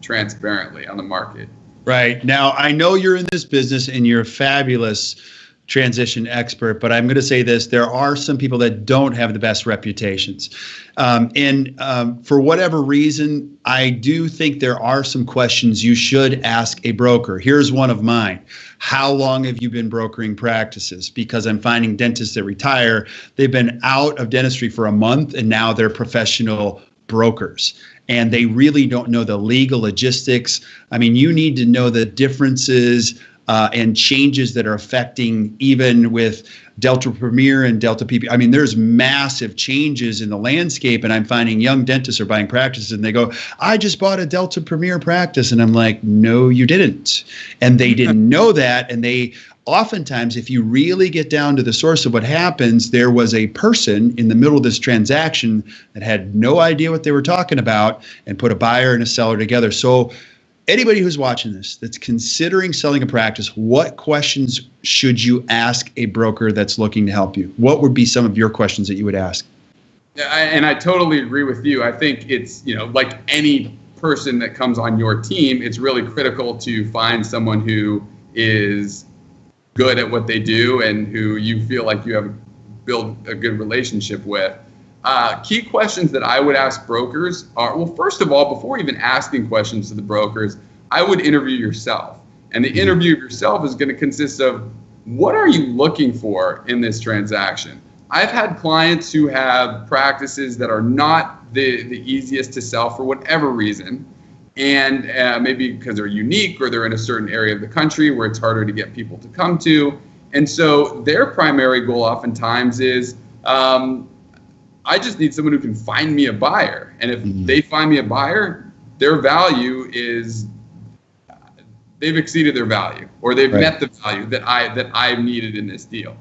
Speaker 2: transparently on the market. Right.
Speaker 1: Now, I know you're in this business and you're a fabulous transition expert, but I'm going to say this: there are some people that don't have the best reputations. For whatever reason, I do think there are some questions you should ask a broker. Here's one of mine. How long have you been brokering practices? Because I'm finding dentists that retire, they've been out of dentistry for a month and now they're professional brokers. And they really don't know the legal logistics. I mean, you need to know the differences and changes that are affecting even with Delta Premier and Delta PP. I mean, there's massive changes in the landscape, and I'm finding young dentists are buying practices and they go, "I just bought a Delta Premier practice." And I'm like, "No, you didn't." And they didn't know that. And they oftentimes, if you really get down to the source of what happens, there was a person in the middle of this transaction that had no idea what they were talking about and put a buyer and a seller together. So anybody who's watching this that's considering selling a practice, what questions should you ask a broker that's looking to help you? What would be some of your questions that you would ask?
Speaker 2: Yeah, and I totally agree with you. I think it's, like any person that comes on your team, it's really critical to find someone who is good at what they do and who you feel like you have built a good relationship with. Key questions that I would ask brokers are, well, first of all, before even asking questions to the brokers, I would interview yourself. And the interview of yourself is going to consist of, what are you looking for in this transaction? I've had clients who have practices that are not the easiest to sell for whatever reason. And maybe because they're unique or they're in a certain area of the country where it's harder to get people to come to. And so their primary goal oftentimes is, I just need someone who can find me a buyer. And if they find me a buyer, their value is, they've exceeded their value, or they've met the value that I've needed in this deal.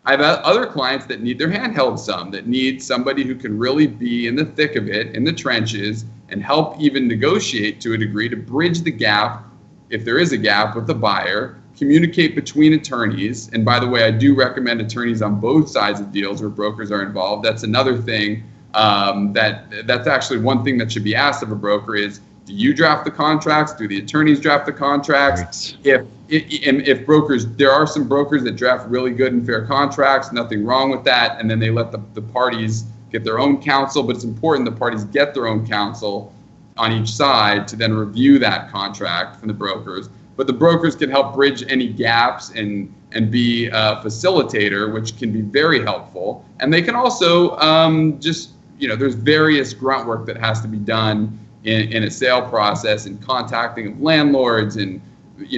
Speaker 2: I've had other clients that need their hand held some, that need somebody who can really be in the thick of it, in the trenches, and help even negotiate to a degree to bridge the gap, if there is a gap, with the buyer, communicate between attorneys. And by the way, I do recommend attorneys on both sides of deals where brokers are involved. That's another thing that's actually one thing that should be asked of a broker is, do you draft the contracts? Do the attorneys draft the contracts? If if brokers, there are some brokers that draft really good and fair contracts, nothing wrong with that, and then they let the parties get their own counsel, but it's important the parties get their own counsel on each side to then review that contract from the brokers. But the brokers can help bridge any gaps and be a facilitator, which can be very helpful. And they can also there's various grunt work that has to be done in a sale process and contacting of landlords and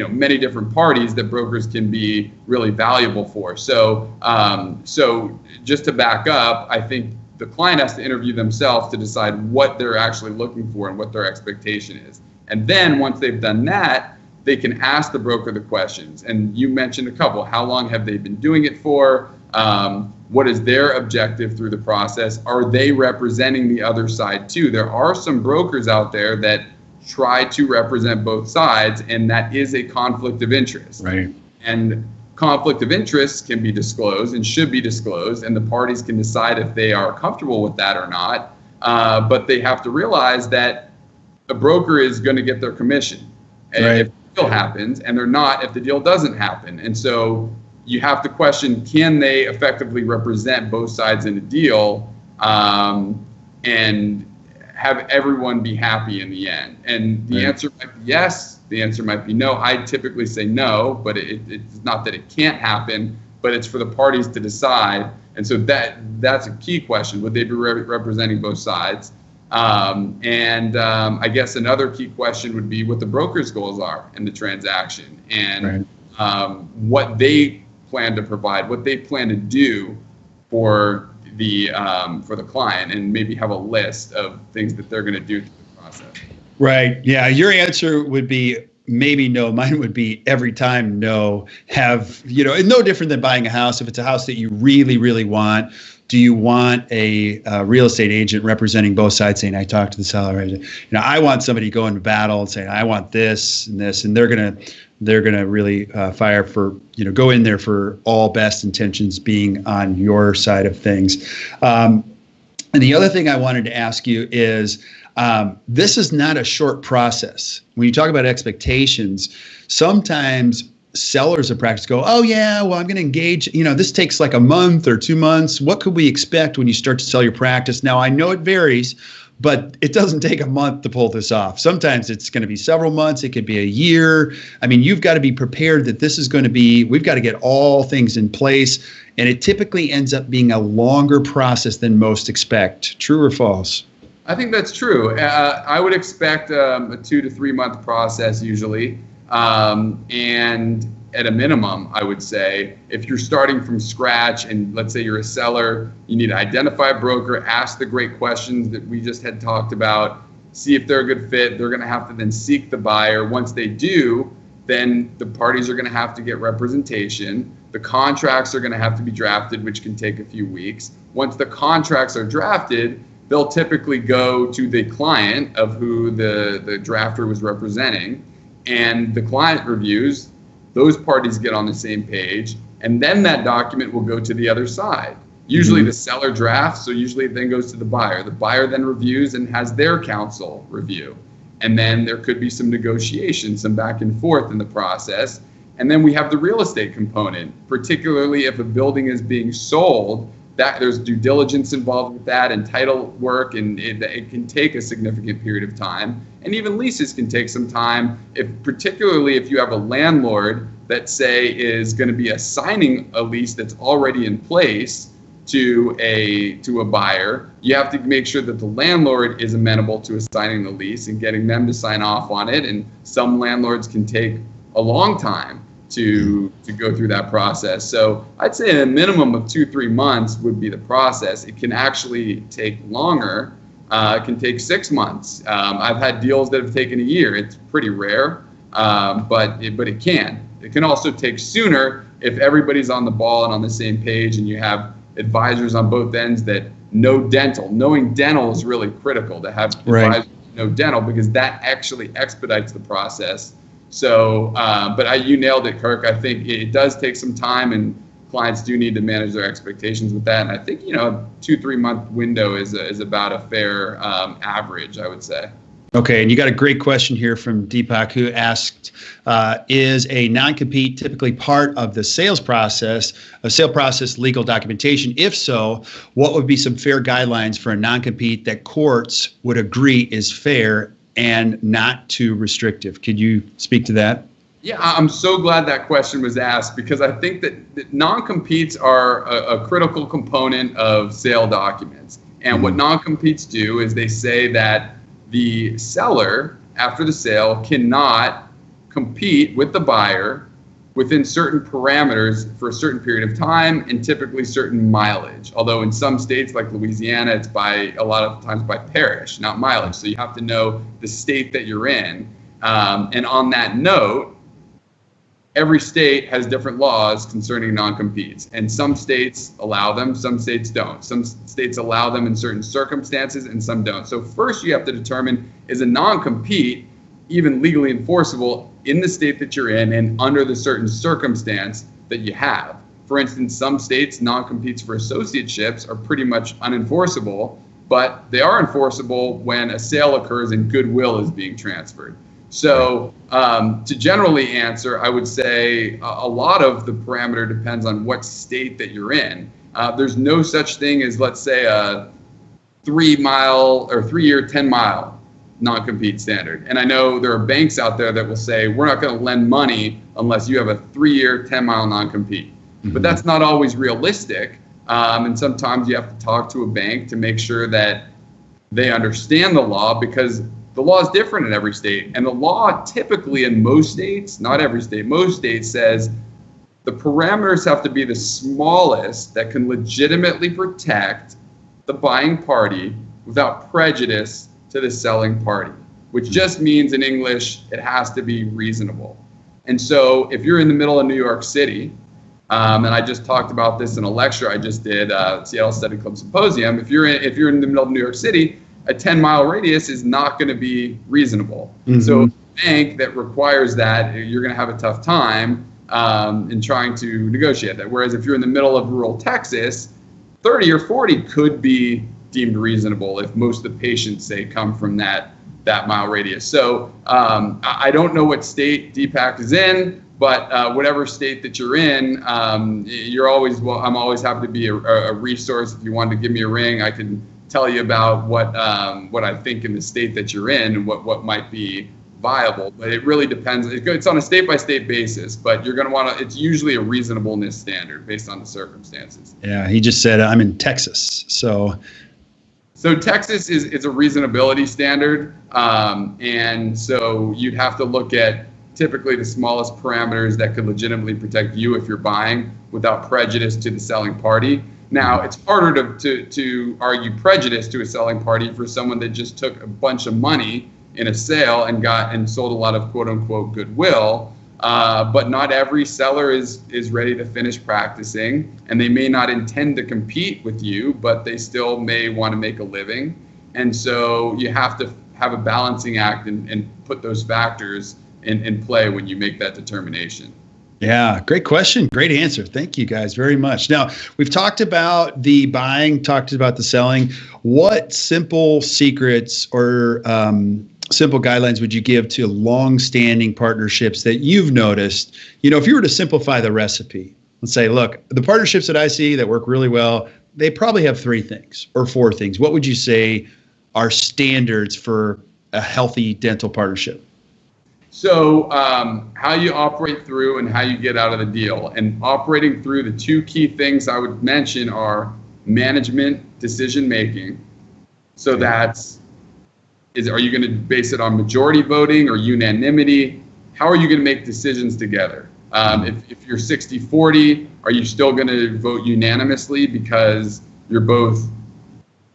Speaker 2: many different parties that brokers can be really valuable for. So just to back up, I think the client has to interview themselves to decide what they're actually looking for and what their expectation is. And then once they've done that, they can ask the broker the questions. And you mentioned a couple. How long have they been doing it for? What is their objective through the process? Are they representing the other side too? There are some brokers out there that try to represent both sides, and that is a conflict of interest.
Speaker 1: Right.
Speaker 2: And conflict of interest can be disclosed and should be disclosed, and the parties can decide if they are comfortable with that or not. But they have to realize that a broker is going to get their commission if the deal happens, and they're not if the deal doesn't happen. And so you have to question, can they effectively represent both sides in a deal and have everyone be happy in the end? And the answer might be yes, the answer might be no. I typically say no, but it's not that it can't happen, but it's for the parties to decide. And so that's a key question. Would they be representing both sides? I guess another key question would be what the broker's goals are in the transaction and what they plan to provide, what they plan to do for the client, and maybe have a list of things that they're going to do through the process.
Speaker 1: Right. Yeah. Your answer would be maybe no. Mine would be every time no. No different than buying a house. If it's a house that you really, really want, do you want a real estate agent representing both sides saying, I talked to the seller, I want somebody going to battle and saying, I want this and this, and they're gonna really fire for, go in there for all best intentions being on your side of things. And the other thing I wanted to ask you is, this is not a short process. When you talk about expectations, sometimes sellers of practice go, oh yeah, well, I'm going to engage, this takes like a month or 2 months. What could we expect when you start to sell your practice? Now, I know it varies, but it doesn't take a month to pull this off. Sometimes it's going to be several months. It could be a year. I mean, you've got to be prepared that this is going to be, we've got to get all things in place. And it typically ends up being a longer process than most expect. True or false?
Speaker 2: I think that's true. I would expect a 2 to 3 month process usually. And at a minimum, I would say, if you're starting from scratch and let's say you're a seller, you need to identify a broker, ask the great questions that we just had talked about, see if they're a good fit. They're going to have to then seek the buyer. Once they do, then the parties are going to have to get representation. The contracts are going to have to be drafted, which can take a few weeks. Once the contracts are drafted, they'll typically go to the client of who the drafter was representing, and the client reviews. Those parties get on the same page, and then that document will go to the other side. Usually the seller drafts, so usually it then goes to the buyer. The buyer then reviews and has their counsel review. And then there could be some negotiation, some back and forth in the process. And then we have the real estate component, particularly if a building is being sold, that there's due diligence involved with that and title work, and it can take a significant period of time. And even leases can take some time, particularly if you have a landlord that, say, is going to be assigning a lease that's already in place to a buyer. You have to make sure that the landlord is amenable to assigning the lease and getting them to sign off on it. And some landlords can take a long time to go through that process. So I'd say a minimum of 2-3 months would be the process. It can actually take longer. It can take 6 months. I've had deals that have taken a year. It's pretty rare, but it can. It can also take sooner if everybody's on the ball and on the same page, and you have advisors on both ends that know dental. Knowing dental is really critical, to have advisors know dental, because that actually expedites the process. So, you nailed it, Kirk. I think it does take some time, and clients do need to manage their expectations with that. And I think, a 2-3 month window is about a fair average, I would say.
Speaker 1: Okay, and you got a great question here from Deepak, who asked, is a non-compete typically part of the sales process legal documentation? If so, what would be some fair guidelines for a non-compete that courts would agree is fair and not too restrictive? Could you speak to that?
Speaker 2: Yeah, I'm so glad that question was asked, because I think that non-competes are a critical component of sale documents. And what non-competes do is they say that the seller, after the sale, cannot compete with the buyer within certain parameters for a certain period of time, and typically certain mileage. Although in some states like Louisiana, it's by a lot of times by parish, not mileage. So you have to know the state that you're in. And on that note, every state has different laws concerning non-competes, and some states allow them, some states don't. Some states allow them in certain circumstances and some don't. So first you have to determine, is a non-compete even legally enforceable in the state that you're in and under the certain circumstance that you have. For instance, some states, non-competes for associateships are pretty much unenforceable, but they are enforceable when a sale occurs and goodwill is being transferred. So to generally answer, I would say a lot of the parameter depends on what state that you're in. There's no such thing as, let's say, a 3-mile or 3-year, 10-mile non-compete standard. And I know there are banks out there that will say, we're not going to lend money unless you have a 3-year, 10-mile non-compete. But that's not always realistic. And sometimes you have to talk to a bank to make sure that they understand the law, because the law is different in every state. And the law typically in most states, not every state, most states says the parameters have to be the smallest that can legitimately protect the buying party without prejudice to the selling party, which just means in English, it has to be reasonable. And so if you're in the middle of New York City, and I just talked about this in a lecture I just did, Seattle Study Club Symposium, if you're in the middle of New York City, a 10-mile radius is not going to be reasonable. So a bank that requires that, you're going to have a tough time in trying to negotiate that. Whereas if you're in the middle of rural Texas, 30 or 40 could be deemed reasonable if most of the patients, say, come from that mile radius. So I don't know what state Deepak is in, but whatever state that you're in, I'm always happy to be a resource. If you wanted to give me a ring, I can tell you about what I think in the state that you're in and what might be viable. But it really depends. It's on a state-by-state basis, but you're going to want to, it's usually a reasonableness standard based on the circumstances.
Speaker 1: Yeah, he just said, I'm in Texas. So
Speaker 2: Texas is a reasonability standard. And so you'd have to look at typically the smallest parameters that could legitimately protect you if you're buying without prejudice to the selling party. Now, it's harder to argue prejudice to a selling party for someone that just took a bunch of money in a sale and sold a lot of quote unquote goodwill. But not every seller is ready to finish practicing, and they may not intend to compete with you, but they still may want to make a living. And so you have to have a balancing act and put those factors in play when you make that determination.
Speaker 1: Yeah, great question. Great answer. Thank you guys very much. Now, we've talked about the buying, talked about the selling. What simple secrets or simple guidelines would you give to long-standing partnerships that you've noticed? You know, if you were to simplify the recipe, let's say, look, the partnerships that I see that work really well, they probably have 3 things or 4 things. What would you say are standards for a healthy dental partnership?
Speaker 2: So how you operate through and how you get out of the deal. And operating through, the 2 key things I would mention are management decision making. So are you going to base it on majority voting or unanimity? How are you going to make decisions together? If you're 60-40, are you still going to vote unanimously because you're both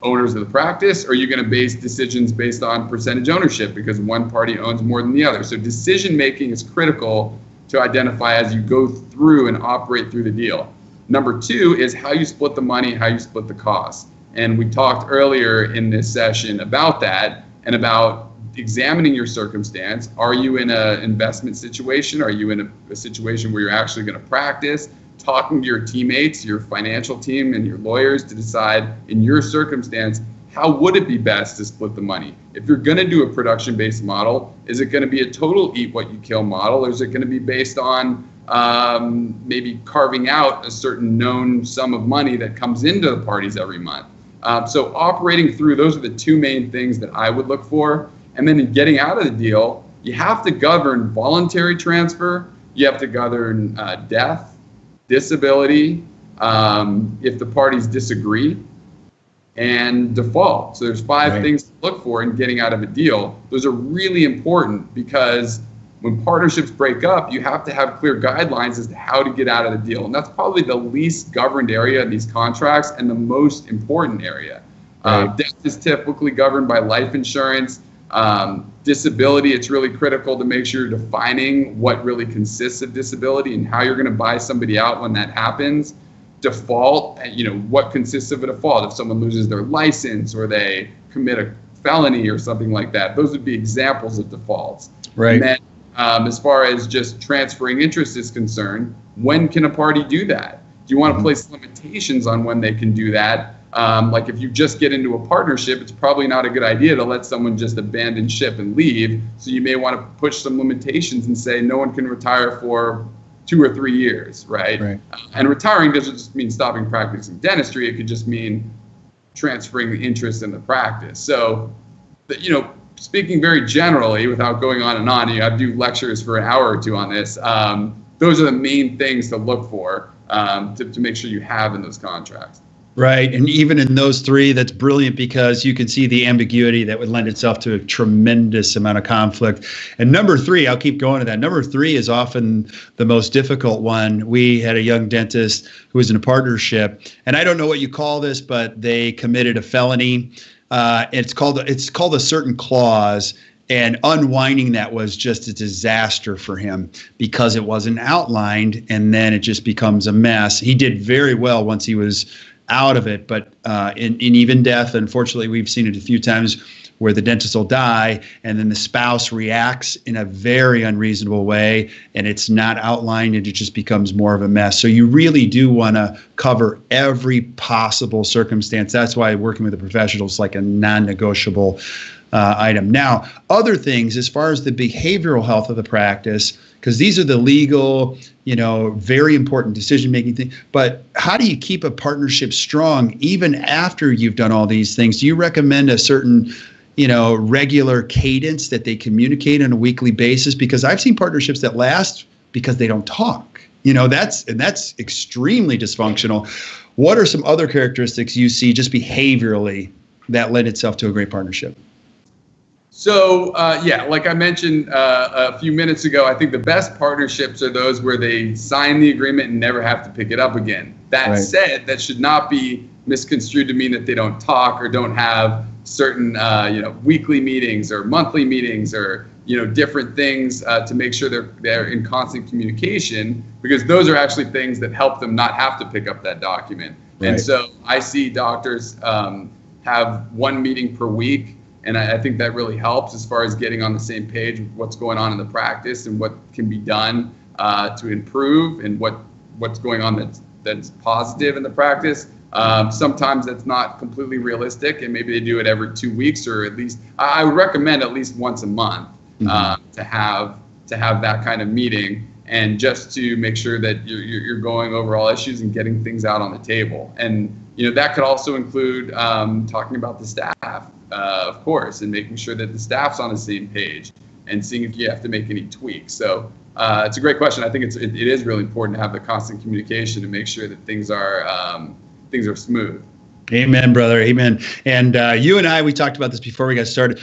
Speaker 2: owners of the practice, or are you going to base decisions based on percentage ownership because one party owns more than the other? So decision making is critical to identify as you go through and operate through the deal. Number 2 is how you split the money, how you split the costs. And we talked earlier in this session about that and about examining your circumstance. Are you in an investment situation? Are you in a situation where you're actually going to practice? Talking to your teammates, your financial team, and your lawyers to decide in your circumstance, how would it be best to split the money? If you're going to do a production-based model, is it going to be a total eat what you kill model, or is it going to be based on maybe carving out a certain known sum of money that comes into the parties every month? So operating through, those are the two main things that I would look for. And then in getting out of the deal, you have to govern voluntary transfer, you have to govern death, disability, if the parties disagree, and default. So there's five things to look for in getting out of a deal. Those are really important because when partnerships break up, you have to have clear guidelines as to how to get out of the deal. And that's probably the least governed area in these contracts and the most important area. Death is typically governed by life insurance. Disability, it's really critical to make sure you're defining what really consists of disability and how you're going to buy somebody out when that happens. Default, what consists of a default? If someone loses their license or they commit a felony or something like that, those would be examples of defaults. And then as far as just transferring interest is concerned, when can a party do that? Do you want to place limitations on when they can do that? Like if you just get into a partnership, it's probably not a good idea to let someone just abandon ship and leave. So you may want to push some limitations and say no one can retire for 2 or 3 years, right? And retiring doesn't just mean stopping practicing dentistry. It could just mean transferring the interest in the practice. So, speaking very generally, without going on and on, I do lectures for an hour or two on this. Those are the main things to look for to make sure you have in those contracts.
Speaker 1: Right. And even in those three, that's brilliant because you can see the ambiguity that would lend itself to a tremendous amount of conflict. And number three, I'll keep going to that. Number three is often the most difficult one. We had a young dentist who was in a partnership, and I don't know what you call this, but they committed a felony. It's called a certain clause. And unwinding that was just a disaster for him because it wasn't outlined, and then it just becomes a mess. He did very well once he was out of it, but in even death, unfortunately, we've seen it a few times where the dentist will die and then the spouse reacts in a very unreasonable way and it's not outlined and it just becomes more of a mess. So you really do want to cover every possible circumstance. That's why working with a professional is like a non-negotiable item. Now, other things as far as the behavioral health of the practice, because these are the legal, very important decision-making things. But how do you keep a partnership strong even after you've done all these things? Do you recommend a certain, regular cadence that they communicate on a weekly basis? Because I've seen partnerships that last because they don't talk. That's extremely dysfunctional. What are some other characteristics you see just behaviorally that lend itself to a great partnership?
Speaker 2: So, like I mentioned a few minutes ago, I think the best partnerships are those where they sign the agreement and never have to pick it up again. That said, that should not be misconstrued to mean that they don't talk or don't have certain, weekly meetings or monthly meetings or, different things to make sure they're in constant communication, because those are actually things that help them not have to pick up that document. And so I see doctors have one meeting per week. And I think that really helps as far as getting on the same page with what's going on in the practice and what can be done to improve and what's going on that's positive in the practice. Sometimes that's not completely realistic, and maybe they do it every 2 weeks, or at least I would recommend at least once a month to have that kind of meeting, and just to make sure that you're going over all issues and getting things out on the table. And that could also include talking about the staff. Of course, and making sure that the staff's on the same page and seeing if you have to make any tweaks. So it's a great question. I think it is really important to have the constant communication to make sure that things are smooth.
Speaker 1: Amen, brother. Amen. And you and I, we talked about this before we got started.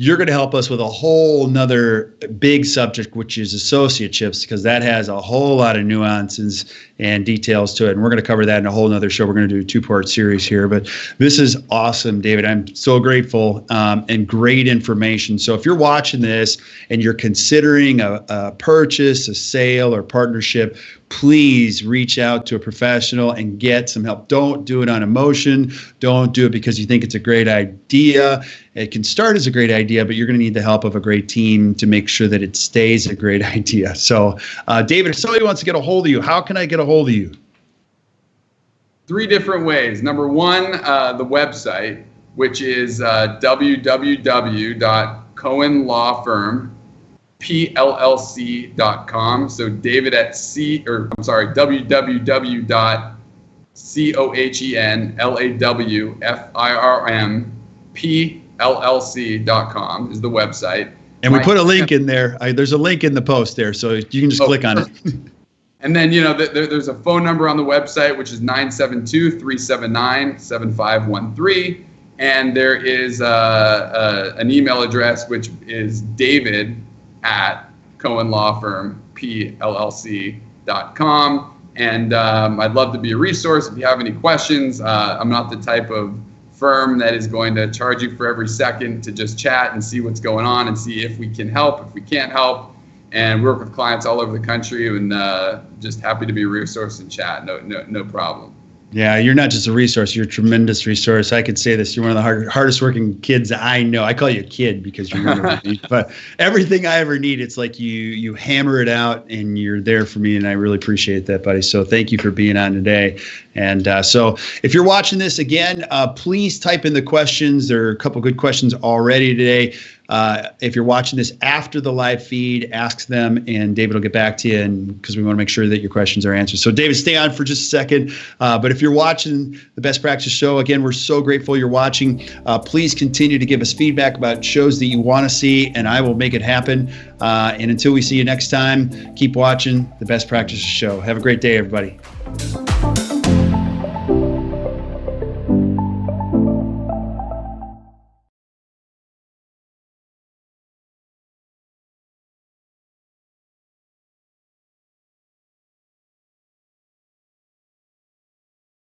Speaker 1: You're going to help us with a whole nother big subject, which is associateships, because that has a whole lot of nuances and details to it. And we're going to cover that in a whole nother show. We're going to do a 2-part series here. But this is awesome, David. I'm so grateful and great information. So if you're watching this and you're considering a purchase, a sale, or partnership, please reach out to a professional and get some help. Don't do it on emotion. Don't do it because you think it's a great idea. It can start as a great idea, but you're going to need the help of a great team to make sure that it stays a great idea. So, David, if somebody wants to get a hold of you, how can I get a hold of you?
Speaker 2: 3 different ways. Number one, the website, which is www.cohenlawfirmllc.com. So David at www.cohenlawfirmllc.com is the website.
Speaker 1: And we put a link in there. There's a link in the post there, so you can just click on it.
Speaker 2: And then, there's a phone number on the website, which is 972-379-7513. And there is an email address, which is david@cohenlawfirmllc.com. And I'd love to be a resource if you have any questions. I'm not the type of firm that is going to charge you for every second to just chat and see what's going on and see if we can help, if we can't help, and work with clients all over the country, and just happy to be a resource and chat. No problem.
Speaker 1: Yeah, you're not just a resource, you're a tremendous resource. I could say this, you're one of the hardest working kids I know. I call you a kid because you're younger than me, but everything I ever need, it's like you hammer it out and you're there for me, and I really appreciate that, buddy. So thank you for being on today. And so if you're watching this again, please type in the questions. There are a couple good questions already today. If you're watching this after the live feed, ask them, and David will get back to you, and because we want to make sure that your questions are answered. So David, stay on for just a second. But if you're watching the Best Practice Show, again, we're so grateful you're watching. Please continue to give us feedback about shows that you want to see, and I will make it happen. And until we see you next time, keep watching the Best Practice Show. Have a great day, everybody.